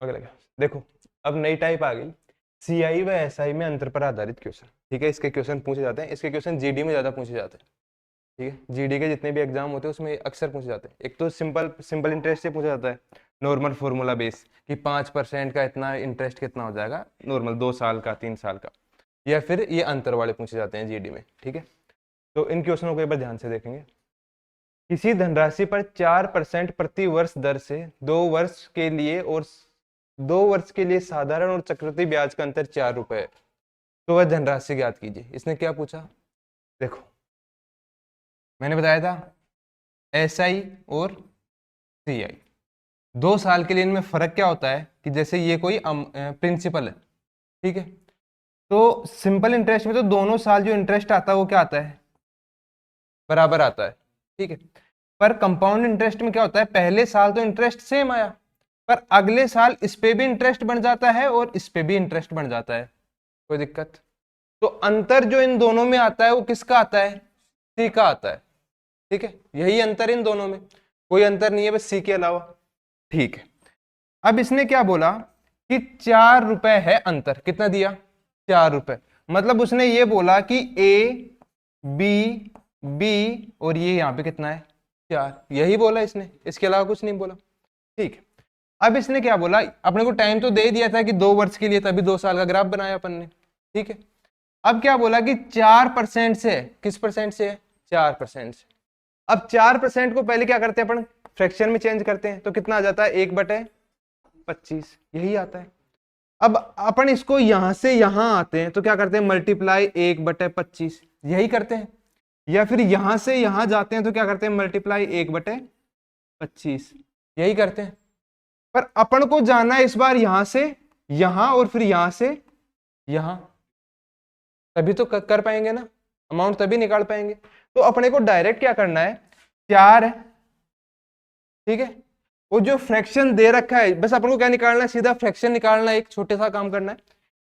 अगला देखो, अब नई टाइप आ गई, सीआई व एसआई में अंतर पर आधारित क्वेश्चन। ठीक है, इसके क्वेश्चन पूछे जाते हैं, इसके क्वेश्चन जीडी में ज्यादा पूछे जाते हैं। ठीक है, जीडी के जितने भी एग्जाम होते हैं उसमें अक्सर पूछे जाते हैं। एक तो सिंपल सिंपल इंटरेस्ट से पूछा जाता है, नॉर्मल फॉर्मूला बेस कि 5% का इतना इंटरेस्ट कितना हो जाएगा, नॉर्मल 2 साल का 3 साल का, या फिर ये अंतर वाले पूछे जाते हैं जीडी में। ठीक है, तो इन क्वेश्चनों को एक बार ध्यान से देखेंगे। किसी धनराशि पर 4% प्रति वर्ष दर से 2 वर्ष के लिए और 2 वर्ष के लिए साधारण और चक्रवृद्धि ब्याज का अंतर 4 रुपए है, तो वह धनराशि ज्ञात कीजिए। इसने क्या पूछा, देखो मैंने बताया था एसआई और सीआई, 2 साल के लिए इनमें फर्क क्या होता है कि जैसे ये कोई प्रिंसिपल है। ठीक है, तो सिंपल इंटरेस्ट में तो दोनों साल जो इंटरेस्ट आता है वो क्या आता है, बराबर आता है। ठीक है, पर कंपाउंड इंटरेस्ट में क्या होता है, पहले साल तो इंटरेस्ट सेम आया, पर अगले साल इस पे भी इंटरेस्ट बन जाता है और इस पे भी इंटरेस्ट बन जाता है। कोई दिक्कत? तो अंतर जो इन दोनों में आता है वो किसका आता है, सी का आता है। ठीक है, यही अंतर इन दोनों में, कोई अंतर नहीं है बस सी के अलावा। ठीक है, अब इसने क्या बोला कि 4 रुपए है अंतर, कितना दिया, 4 रुपए। मतलब उसने ये बोला कि ए बी बी और ये यहाँ पे कितना है, 4, यही बोला इसने, इसके अलावा कुछ नहीं बोला। ठीक है, अब इसने क्या बोला, अपने को टाइम तो दे ही दिया था कि 2 वर्ष के लिए, तभी 2 साल का ग्राफ बनाया अपन ने। ठीक है, अब क्या बोला कि 4% से है, किस परसेंट से है, 4% से। अब 4% को पहले क्या करते हैं अपन, फ्रैक्शन में चेंज करते हैं, तो कितना आ जाता है, 1/25, यही आता है। अब अपन इसको यहां से यहां आते हैं तो क्या करते हैं, मल्टीप्लाई 1/25, यही करते हैं। या फिर यहां से यहां जाते हैं तो क्या करते हैं, मल्टीप्लाई 1/25, यही करते हैं। पर अपन को जाना है इस बार यहां से यहां और फिर यहां से यहां, तभी तो कर पाएंगे ना, अमाउंट तभी निकाल पाएंगे। तो अपने को डायरेक्ट क्या करना है, 4 है। ठीक है, वो जो फ्रैक्शन दे रखा है बस अपन को क्या निकालना है, सीधा फ्रैक्शन निकालना है, एक छोटे सा काम करना है,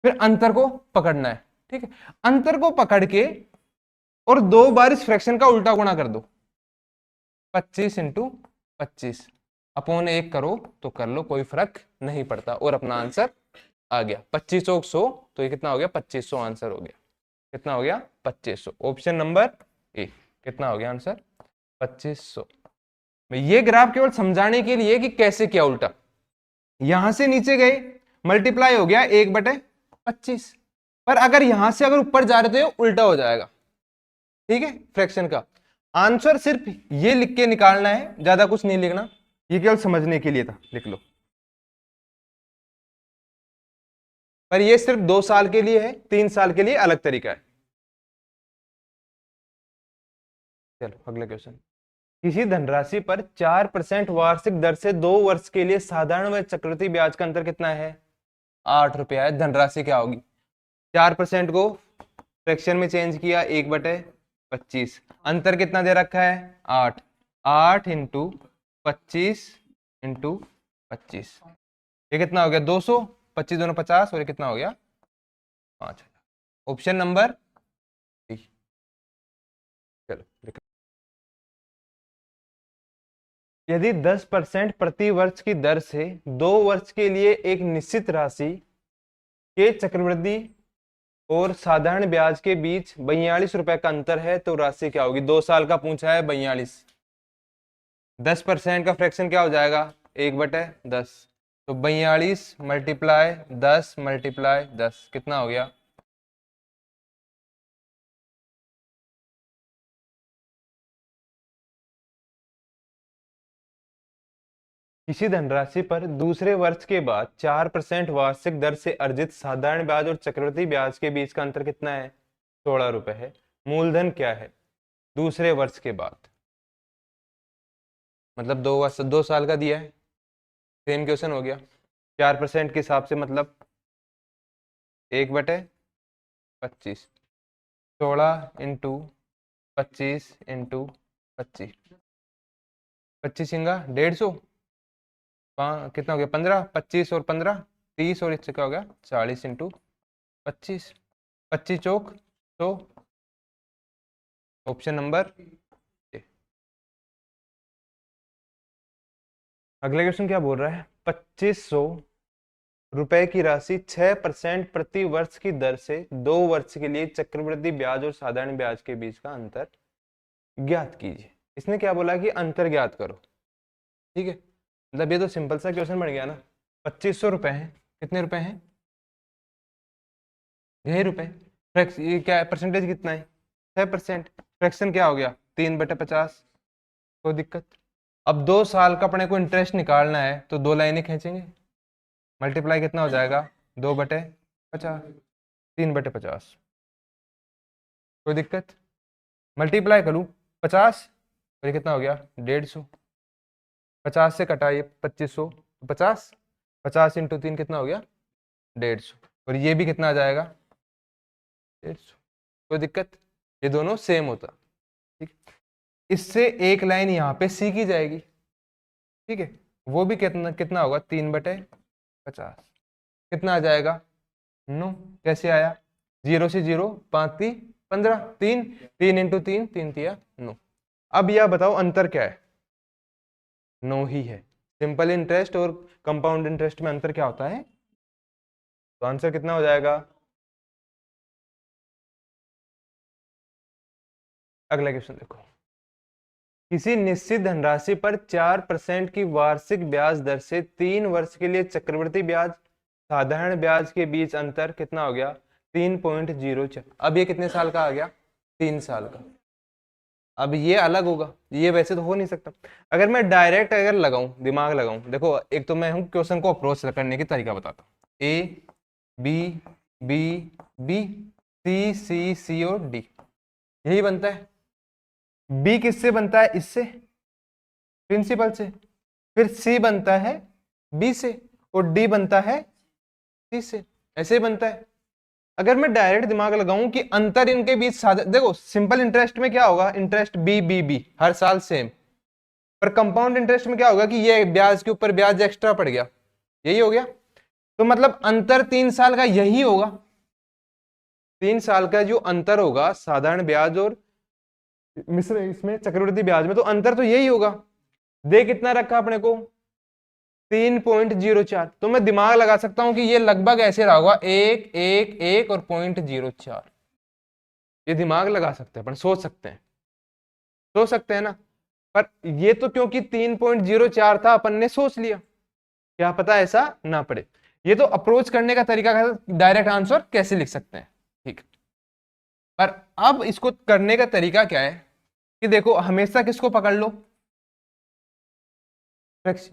फिर अंतर को पकड़ना है। ठीक है, अंतर को पकड़ के और 2 बार इस फ्रैक्शन का उल्टा गुणा कर दो, 25 × 25 अपॉन 1 करो तो कर लो, कोई फर्क नहीं पड़ता, और अपना आंसर आ गया 2500। तो ये कितना हो गया, 2500 आंसर हो गया। कितना हो गया, 2500, ऑप्शन नंबर ए। कितना हो गया आंसर, 2500। ये ग्राफ केवल समझाने के लिए कि कैसे किया उल्टा, यहां से नीचे गए मल्टीप्लाई हो गया 1/25, पर अगर यहां से अगर ऊपर जा रहे थे उल्टा हो जाएगा। ठीक है, फ्रैक्शन का आंसर सिर्फ ये लिख के निकालना है, ज्यादा कुछ नहीं लिखना, ये केवल समझने के लिए था, लिख लो। पर ये सिर्फ 2 साल के लिए है, 3 साल के लिए अलग तरीका है। चलो अगला क्वेश्चन, किसी धनराशि पर 4% वार्षिक दर से 2 वर्ष के लिए साधारण व चक्रवृद्धि ब्याज का अंतर कितना है, 8 रुपया है। धनराशि क्या होगी, 4% को फ्रैक्शन में चेंज किया, 1/25, अंतर कितना दे रखा है, 8, 8 × 25 × 25, ये कितना हो गया, 200, 25 दूना 50, और ये कितना हो गया, 5000। Option number D. चलो लिखो, यदि 10% प्रति वर्ष की दर से 2 वर्ष के लिए एक निश्चित राशि के चक्रवृद्धि और साधारण ब्याज के बीच 42 रुपए का अंतर है, तो राशि क्या होगी, 2 साल का पूछा है 42, 10% का फ्रैक्शन क्या हो जाएगा, 1/10, तो 42 मल्टीप्लाई 10 मल्टीप्लाई 10 कितना हो गया, किसी धनराशि पर दूसरे वर्ष के बाद 4% वार्षिक दर से अर्जित साधारण ब्याज और चक्रवृद्धि ब्याज के बीच का अंतर कितना है, 16 रुपए है। मूलधन क्या है दूसरे वर्ष के बाद, मतलब 2 वर्ष 2 साल का दिया है, सेम क्वेश्चन हो गया। 4% के हिसाब से मतलब 1/25, 16 × 25 × 25, 25 × 150, कितना हो गया, 15, 25 और 15 30, और इससे क्या हो गया 40 × 25, 25 चौक तो ऑप्शन नंबर ए। अगला क्वेश्चन क्या बोल रहा है, 2500 रुपए की राशि 6% प्रति वर्ष की दर से 2 वर्ष के लिए चक्रवृद्धि ब्याज और साधारण ब्याज के बीच का अंतर ज्ञात कीजिए। इसने क्या बोला कि अंतर ज्ञात करो। ठीक है, मतलब ये तो सिंपल सा क्वेश्चन बन गया ना। 2500 रुपए हैं, कितने रुपए हैं? यही रुपए। ये क्या है, परसेंटेज कितना है? 6%। फ्रैक्शन क्या हो गया? 3/50। कोई दिक्कत? अब 2 साल का अपने को इंटरेस्ट निकालना है तो 2 लाइनें खींचेंगे, मल्टीप्लाई कितना हो जाएगा? 2/50, 3/50। कोई दिक्कत? मल्टीप्लाई करूँ 50 और ये कितना हो गया? 150। 50 से कटा ये 2500, 50, 50 × 3 कितना हो गया? 150। और ये भी कितना आ जाएगा? 150। कोई दिक्कत? ये दोनों सेम होता। ठीक, इससे एक लाइन यहाँ पे सी की जाएगी। ठीक है, वो भी कितना कितना होगा? 3/50। कितना आ जाएगा? 9। कैसे आया? 0 से 0, 5 3 15, 3 3 × 3, 3 3 9। अब यह बताओ अंतर क्या है? 9 ही है। सिंपल इंटरेस्ट और कंपाउंड इंटरेस्ट में अंतर क्या होता है? तो आंसर कितना हो जाएगा? अगला क्वेश्चन देखो। किसी निश्चित धनराशि पर 4% की वार्षिक ब्याज दर से 3 वर्ष के लिए चक्रवृद्धि ब्याज साधारण ब्याज के बीच अंतर कितना हो गया? 3.04। अब ये कितने साल का आ गया? 3 साल का। अब ये अलग होगा, ये वैसे तो हो नहीं सकता। अगर मैं डायरेक्ट अगर लगाऊं, दिमाग लगाऊं, देखो एक तो मैं हूं क्वेश्चन को अप्रोच करने की तरीका बताता हूं। A B B B C C C और डी, यही बनता है। बी किससे बनता है? इससे, प्रिंसिपल से। फिर सी बनता है बी से और डी बनता है सी से। ऐसे ही बनता है। अगर मैं डायरेक्ट दिमाग लगाऊं कि अंतर इनके बीच देखो सिंपल इंटरेस्ट में क्या होगा? इंटरेस्ट बी बी बी हर साल सेम। पर कंपाउंड इंटरेस्ट में क्या होगा कि ये ब्याज के ऊपर ब्याज एक्स्ट्रा पड़ गया, यही हो गया। तो मतलब अंतर 3 साल का यही होगा। 3 साल का जो अंतर होगा साधारण ब्याज और मिश्र इसमें चक्रवृद्धि ब्याज में, तो अंतर तो यही होगा। दे कितना रखा अपने को? 3.04। तो मैं दिमाग लगा सकता हूं कि ये लगभग ऐसे रहा होगा 1 1 1 और 0.04। ये दिमाग लगा सकते हैं, अपन सोच सकते हैं, सोच सकते हैं ना। पर ये तो क्योंकि 3.04 था अपन ने सोच लिया, क्या पता ऐसा ना पड़े। ये तो अप्रोच करने का तरीका है, डायरेक्ट आंसर कैसे लिख सकते हैं। ठीक, पर अब इसको करने का तरीका क्या है कि देखो हमेशा किसको पकड़ लो?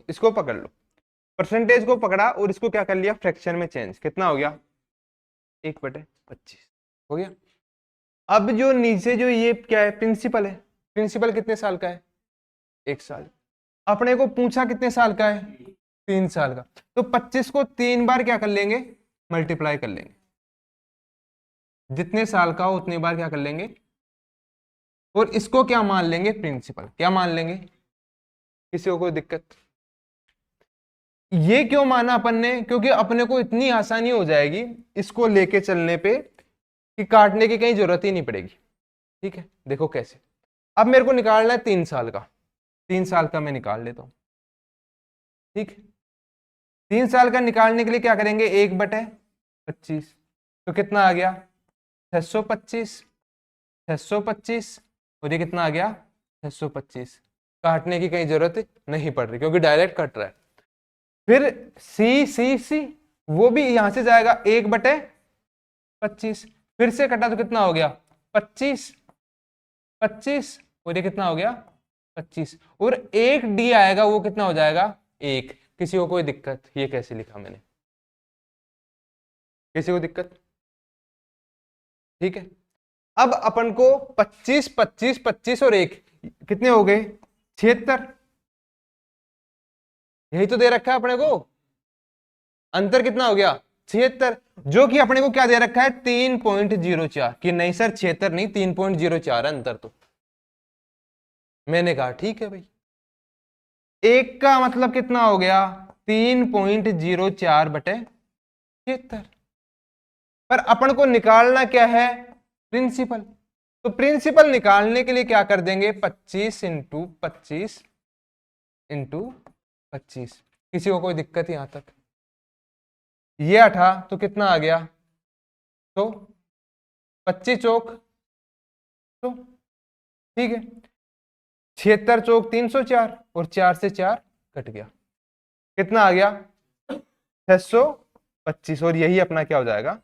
इसको पकड़ लो, परसेंटेज को पकड़ा और इसको क्या कर लिया? फ्रैक्शन में चेंज। कितना हो गया? 1/25 हो गया। अब जो नीचे जो ये क्या है? प्रिंसिपल है। प्रिंसिपल कितने साल का है? 1 साल। अपने को पूछा कितने साल का है? 3 साल का। तो 25 को 3 बार क्या कर लेंगे? मल्टीप्लाई कर लेंगे। जितने साल का हो उतने बार क्या कर लेंगे? और इसको क्या मान लेंगे? प्रिंसिपल। क्या मान लेंगे? किसी को कोई दिक्कत? ये क्यों माना अपन ने? क्योंकि अपने को इतनी आसानी हो जाएगी इसको लेके चलने पे कि काटने की कहीं जरूरत ही नहीं पड़ेगी। ठीक है, देखो कैसे। अब मेरे को निकालना है 3 साल का। 3 साल का मैं निकाल लेता हूं। ठीक, 3 साल का निकालने के लिए क्या करेंगे? 1/25। तो कितना आ गया? 625। 625 और ये कितना आ गया? 625। काटने की कहीं जरूरत नहीं पड़ रही क्योंकि डायरेक्ट कट रहा है। फिर सी सी सी वो भी यहां से जाएगा 1/25। फिर से कटा तो कितना हो गया? 25 25 और ये कितना हो गया? 25। और एक डी आएगा, वो कितना हो जाएगा? 1। किसी को कोई दिक्कत? ये कैसे लिखा मैंने? किसी को दिक्कत? ठीक है, अब अपन को 25 25 25 और 1 कितने हो गए? 76। यही तो दे रखा है अपने को। अंतर कितना हो गया? 76। जो कि अपने को क्या दे रखा है? 3.04। कि नहीं सर 76 नहीं, 3.04 है अंतर। तो मैंने कहा ठीक है भाई। एक का मतलब कितना हो गया? 3.04/76। पर अपन को निकालना क्या है? प्रिंसिपल। तो प्रिंसिपल निकालने के लिए क्या कर देंगे? 25 × 25 × 25। किसी को कोई दिक्कत यहां तक? ये 18 तो कितना आ गया, तो 25 चौक, तो ठीक है, 76 चौक 304 और 4 से 4 कट गया, कितना आ गया 625, और यही अपना क्या हो जाएगा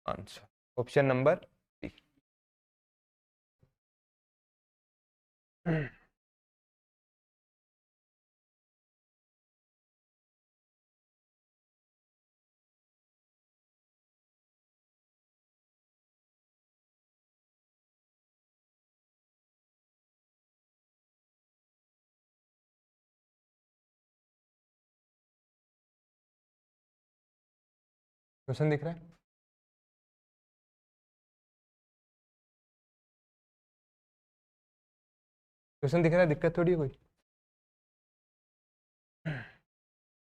answer, option number B. Question दिख रहा है? क्वेश्चन दिख रहा है, दिक्कत थोड़ी है कोई?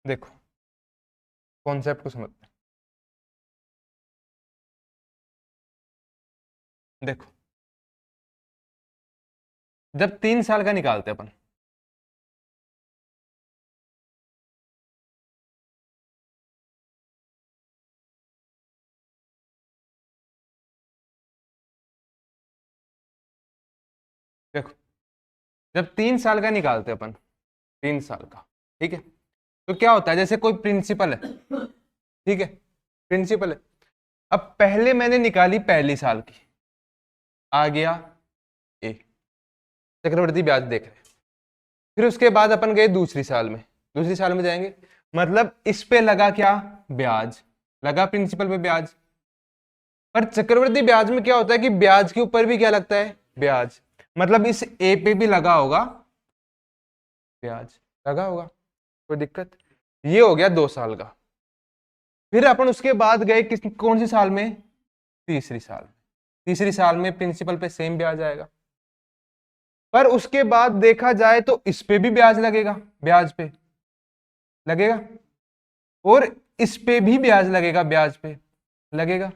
देखो कॉन्सेप्ट को समझते हैं। देखो जब 3 साल का निकालते हैं अपन, देखो जब 3 साल का निकालते हैं अपन, 3 साल का, ठीक है, तो क्या होता है, जैसे कोई प्रिंसिपल है, ठीक है, प्रिंसिपल है, अब पहले मैंने निकाली पहली साल की, आ गया ए, चक्रवृद्धि ब्याज देख रहे हैं, फिर उसके बाद अपन गए दूसरी साल में, दूसरी साल में जाएंगे, मतलब इस पे लगा क्या ब्याज, लगा प्रिंसिपल पे ब्याज, पर चक्रवृद्धि ब्याज में क्या होता है कि ब्याज के ऊपर भी क्या लगता है ब्याज, मतलब इस ए पे भी लगा होगा ब्याज, लगा होगा, कोई दिक्कत? ये हो गया 2 साल का, फिर अपन उसके बाद गए किस कौन सी साल में, तीसरी साल, तीसरी साल में प्रिंसिपल पे सेम ब्याज आएगा, पर उसके बाद देखा जाए तो इस पे भी ब्याज लगेगा, ब्याज पे लगेगा, और इस पे भी ब्याज लगेगा, ब्याज पे लगेगा,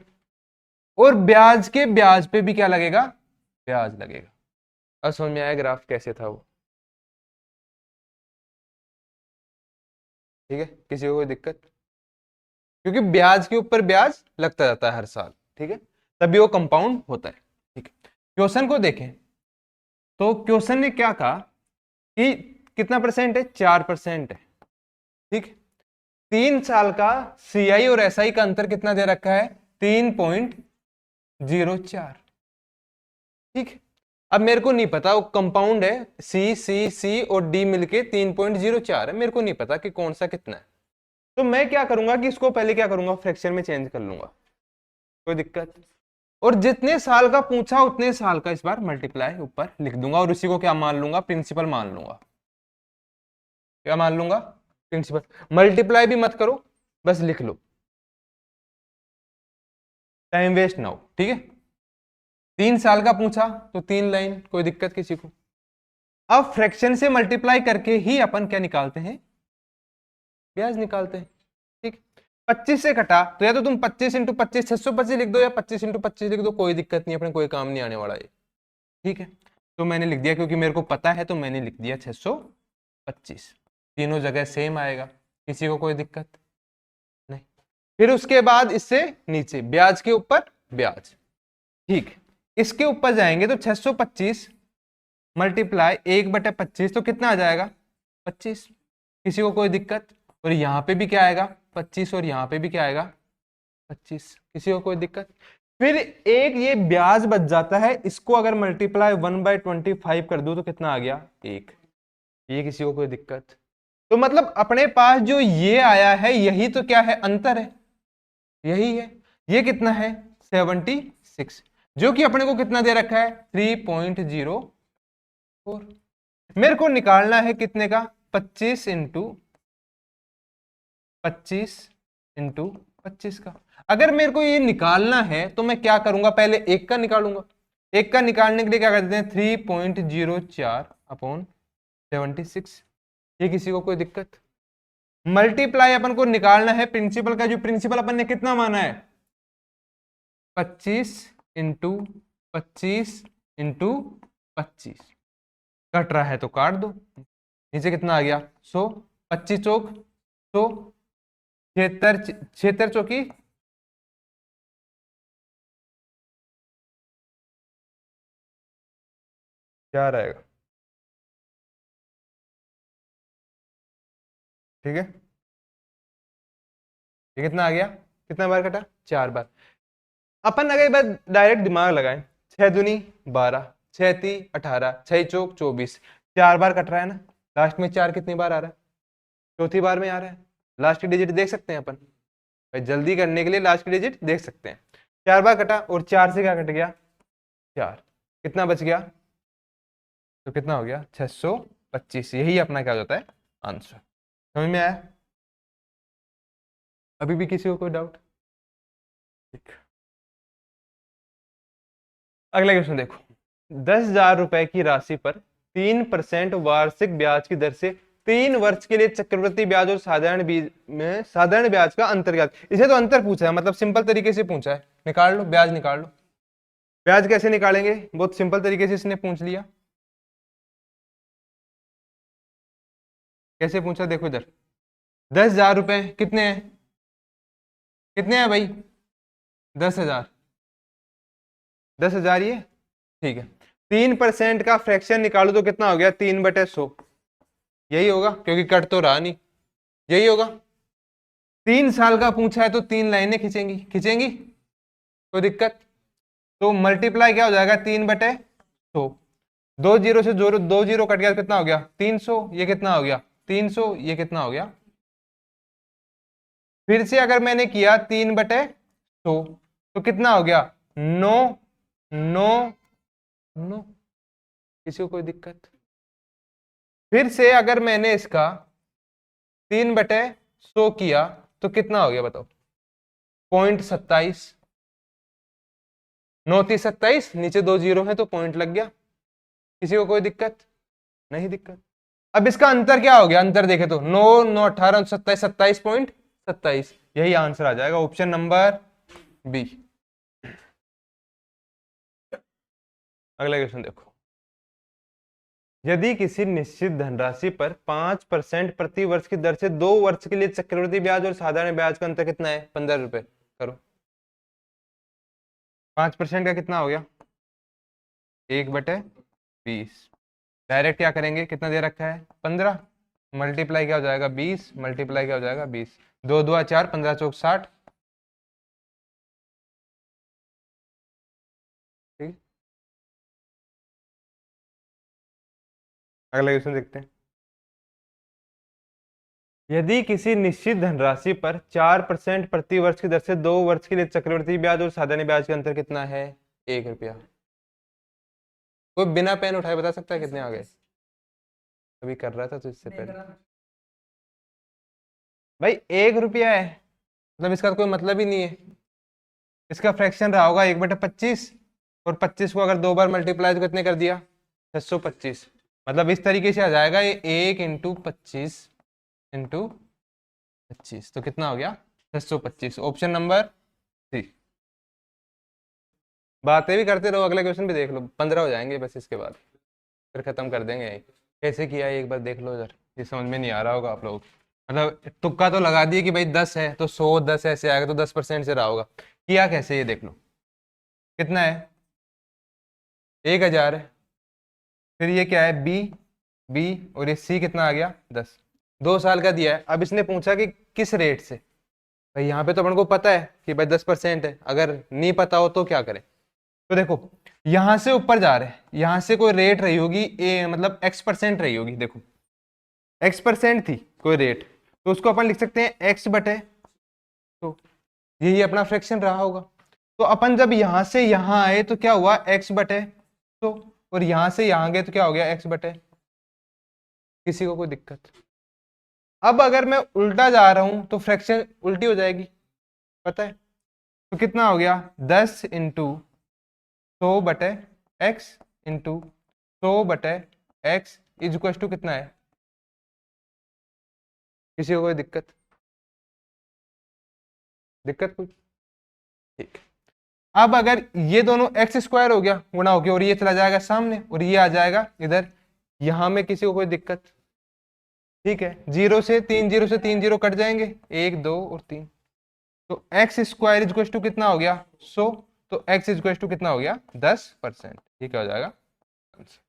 और ब्याज के ब्याज पे भी क्या लगेगा, ब्याज लगेगा। अब समझ में आया ग्राफ कैसे था वो? ठीक है, किसी को कोई दिक्कत? क्योंकि ब्याज के ऊपर ब्याज लगता जाता है हर साल, ठीक है, तभी वो कंपाउंड होता है, ठीक है। क्वेश्चन को देखें तो क्वेश्चन ने क्या कहा कि कितना परसेंट है, 4% है, ठीक। 3 साल का सीआई और एसआई का अंतर कितना दे रखा है, 3.04, ठीक। अब मेरे को नहीं पता, वो कंपाउंड है, सी सी सी और डी मिलके 3.04 है, मेरे को नहीं पता कि कौन सा कितना है, तो मैं क्या करूंगा कि इसको पहले क्या करूंगा, फ्रैक्शन में चेंज कर लूंगा, कोई दिक्कत? और जितने साल का पूछा उतने साल का इस बार मल्टीप्लाई ऊपर लिख दूंगा, और उसी को क्या मान लूंगा, प्रिंसिपल मान लूंगा, क्या मान लूंगा, प्रिंसिपल। मल्टीप्लाई भी मत करो, बस लिख लो, टाइम वेस्ट ना हो, ठीक है। 3 साल का पूछा तो 3 लाइन, कोई दिक्कत किसी को? अब फ्रैक्शन से मल्टीप्लाई करके ही अपन क्या निकालते हैं, ब्याज निकालते हैं, ठीक। 25 से कटा तो या तो तुम 25 इंटू 25 625 लिख दो, या 25 इंटू 25 लिख दो, कोई दिक्कत नहीं, अपने कोई काम नहीं आने वाला है, ठीक है। तो मैंने लिख दिया, क्योंकि मेरे को पता है तो मैंने लिख दिया 625, तीनों जगह सेम आएगा, किसी को कोई दिक्कत नहीं। फिर उसके बाद इससे नीचे ब्याज के ऊपर ब्याज, ठीक, इसके ऊपर जाएंगे तो 625 मल्टीप्लाई 1/25 तो कितना आ जाएगा 25, किसी को कोई दिक्कत? और यहाँ पे भी क्या आएगा 25, और यहाँ पे भी क्या आएगा 25, किसी को कोई दिक्कत? फिर एक ये ब्याज बच जाता है, इसको अगर मल्टीप्लाई 1/25 कर दो तो कितना आ गया 1, ये किसी को कोई दिक्कत? तो मतलब अपने पास जो ये आया है यही तो क्या है, अंतर है, यही है। ये कितना है 76, जो कि अपने को कितना दे रखा है 3.04, मेरे को निकालना है कितने का, 25 का। अगर मेरे को ये निकालना है तो मैं क्या करूंगा, पहले एक का निकालूंगा, एक का निकालने के लिए क्या कर देते हैं 3.04/76, ये किसी को कोई दिक्कत? मल्टीप्लाई अपन को निकालना है प्रिंसिपल का, जो प्रिंसिपल अपन ने कितना माना है 25 × 25 × 25, कट रहा है तो काट दो, नीचे कितना आ गया 100, 25 चौक 100, 76 76 चौकी क्या रहेगा? ठीक है, ये कितना आ गया? कितना बार कटा? 4 बार। अपन अगर एक बार डायरेक्ट दिमाग लगाएं, 6 दूनी 12, 6 ती 18, 6 चौक 24, 4 बार कट रहा है ना। लास्ट में 4 कितनी बार आ रहा है? चौथी बार में आ रहा है। लास्ट की डिजिट देख सकते हैं अपन भाई, जल्दी करने के लिए लास्ट की डिजिट देख सकते हैं। 4 बार कटा और 4 से क्या कट गया? 4। कितना बच गया? तो कितना हो गया? 625। यही अपना क्या हो जाता है? आंसर। समझ में आया? अभी भी किसी को कोई डाउट? ठीक, अगला क्वेश्चन देखो। 10,000 रुपए की राशि पर 3% वार्षिक ब्याज की दर से 3 वर्ष के लिए चक्रवृद्धि ब्याज और साधारण ब्याज का अंतर ज्ञात। इसे तो अंतर पूछा है, मतलब सिंपल तरीके से पूछा है। निकाल लो ब्याज, निकाल लो। ब्याज कैसे निकालेंगे? बहुत सिंपल तरीके से इसने पूछ लिया। कैसे पूछा देखो इधर। 10,000 रुपए कितने हैं? कितने हैं भाई? 10,000। 10,000 ये, ठीक है। 3% का फ्रैक्शन निकालो तो कितना हो गया? 3/100। यही होगा, क्योंकि कट तो रहा नहीं। यही होगा। 3 साल का पूछा है तो 3 लाइनें खींचेंगी, खींचेंगी कोई दिक्कत? तो मल्टीप्लाई क्या हो जाएगा? 3/100। 2 जीरो से जोरो, 2 जीरो कट गया तो कितना हो गया? 300। ये कितना हो गया? 300। ये कितना हो गया? फिर से अगर मैंने किया 3/100 तो कितना हो गया? 9। 9। 9। किसी को कोई दिक्कत? फिर से अगर मैंने इसका 3/100 किया तो कितना हो गया बताओ? 0.27। 9×3 = 27, नीचे 2 जीरो है तो पॉइंट लग गया। किसी को कोई दिक्कत? नहीं दिक्कत। अब इसका अंतर क्या हो गया? अंतर देखे तो 9 9 18 27, 27.27। यही आंसर आ जाएगा, ऑप्शन नंबर बी। अगला क्वेश्चन देखो। यदि किसी निश्चित धनराशि पर 5% प्रति वर्ष की दर से 2 वर्ष के लिए चक्रवृद्धि ब्याज और साधारण ब्याज का अंतर कितना है? 15 रुपए। करो। 5% का कितना हो गया? 1/20। डायरेक्ट क्या करेंगे? कितना दे रखा है? 15। मल्टीप्लाई क्या हो जाएगा? 20। मल्टीप्लाई क्या हो जाएगा? 20। 2×2 = 4, 15×4 = 60। ठीक। अगला क्वेश्चन देखते हैं। यदि किसी निश्चित धनराशि पर 4% प्रति वर्ष की दर से 2 वर्ष के लिए चक्रवृद्धि ब्याज और साधारण ब्याज का अंतर कितना है? 1 रुपया। कोई बिना पेन उठाए बता सकता है कितने आ गए? अभी कर रहा था तो इससे पहले भाई 1 रुपया है, मतलब इसका तो कोई मतलब ही नहीं है। इसका फ्रैक्शन रहा होगा 1/25, और 25 को अगर 2 बार मल्टीप्लाई तो कितने कर दिया? 625। मतलब इस तरीके से आ जाएगा ये 1 × 25 × 25 तो कितना हो गया? 625। Option number 3। बातें भी करते रहो, अगला क्वेश्चन भी देख लो, 15 हो जाएंगे बस, इसके बाद फिर खत्म कर देंगे यहीं। कैसे किया है एक बार देख लो इधर, ये समझ में नहीं आ रहा होगा आप लोग। मतलब तुक्का तो लगा दिए कि भाई 10 है तो 100, 10 ऐसे आएगा तो 10% से रहा होगा। किया कैसे ये देख लो। कितना है? 1,000 है। फिर ये क्या है? बी। बी। और ये सी कितना आ गया? 10। 2 साल का दिया है। अब इसने पूछा कि किस रेट से। भाई यहाँ पे तो अपन को पता है कि भाई 10% है, अगर नहीं पता हो तो क्या करें? तो देखो, यहां से ऊपर जा रहे हैं, यहां से कोई रेट रही होगी ए, मतलब x% रही होगी। देखो x% थी कोई रेट, तो उसको अपन लिख सकते हैं x/, तो यही अपना फ्रैक्शन रहा होगा। तो अपन जब यहां से यहां आए तो क्या हुआ? x/, तो और यहां से यहां गए तो क्या हो गया? x/। किसी को कोई दिक्कत? अब अगर मैं उल्टा जा रहा हूं तो फ्रैक्शन उल्टी हो जाएगी, पता है? तो कितना हो गया? 10 × 100/x into 100/x is equal to कितना है? किसी को कोई दिक्कत? दिक्कत कुछ? ठीक। अब अगर ये दोनों x² हो गया गुणा हो गया, और ये चला जाएगा सामने और ये आ जाएगा इधर, यहां में किसी को कोई दिक्कत? ठीक है, 0 से 3 कट जाएंगे, 1 2 और 3, तो एक्स स्क्वायर इज टू कितना हो गया 100, तो एक्स इज टू कितना हो गया 10%, ये क्या हो जाएगा आंसर।